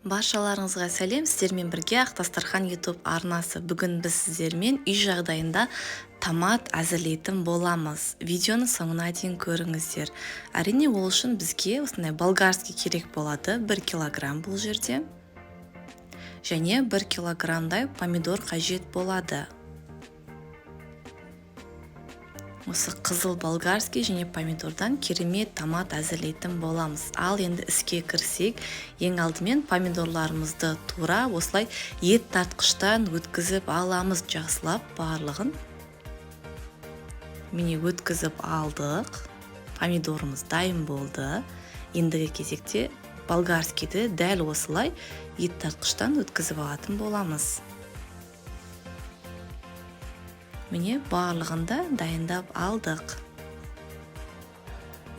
Баршаларыңызға сәлем, сіздермен бірге Ақ Дастархан YouTube арнасы. Бүгін біз сіздермен үй жағдайында томат әзірлейтін боламыз. Видеоны соңына дейін көріңіздер. Әрине ол үшін бізге осындай болгарский керек болады, 1 килограмм бұл жерде. Және 1 килограммдай помидор қажет болады. Осы қызыл болгарский және помидордан керемет томат әзірлейтін боламыз. Ал енді іске кірсек, ең алдымен помидорларымызды тура осылай ет тартқыштан өткізіп аламыз, жақсылап барлығын. Міне өткізіп алдық. Помидорымыз дайын болды. Ендігі кезекте болгарскийді дәл осылай ет тартқыштан өткізіп алатын боламыз. Міне барлығында дайындап алдық.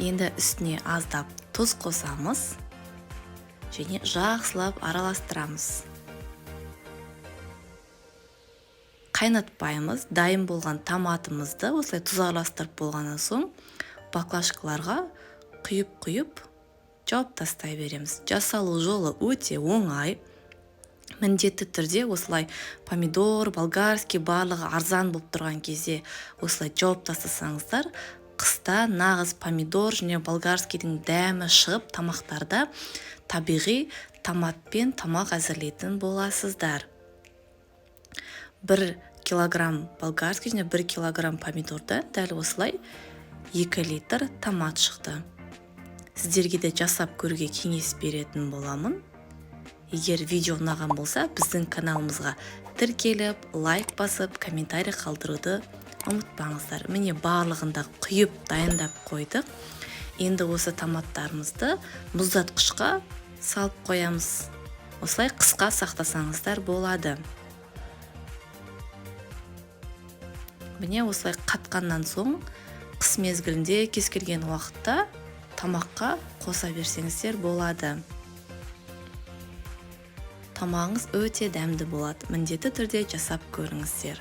Енді үстіне аздап тұз қосамыз және жақсылап араластырамыз. Қайнатпаймыз. Дайын болған томатымызды осылай тұз араластырып болғаннан соң баклажкаларға құйып жауып тастай береміз. Жасалу жолы өте оңай. Міндетті түрде осылай помидор, болгарский барлығы арзан болып тұрған кезде осылай жауып тастасаңыздар, қыста нағыз помидор және болгарскийдің дәмі шығып, тамақтарда табиғи томатпен тамақ әзірлейтін боласыздар. 1 килограмм болгарский және 1 килограмм помидорда дәл осылай 2 литр томат шықты. Сіздерге де жасап көруге кеңес беретін боламын. Егер видео ұнаған болса, біздің каналымызға тіркеліп, лайк басып, комментарий қалдыруды ұмытпаңыздар. Міне барлығында құйып дайындап қойдық. Енді осы томаттарымызды мұздатқышқа салып қоямыз. Осылай қысқа сақтасаңыздар болады. Міне осылай қатқаннан соң, қыс мезгілінде кез келген уақытта тамаққа қоса берсеңіздер болады. Тамағыңыз өте дәмді болады. Міндетті түрде жасап көріңіздер.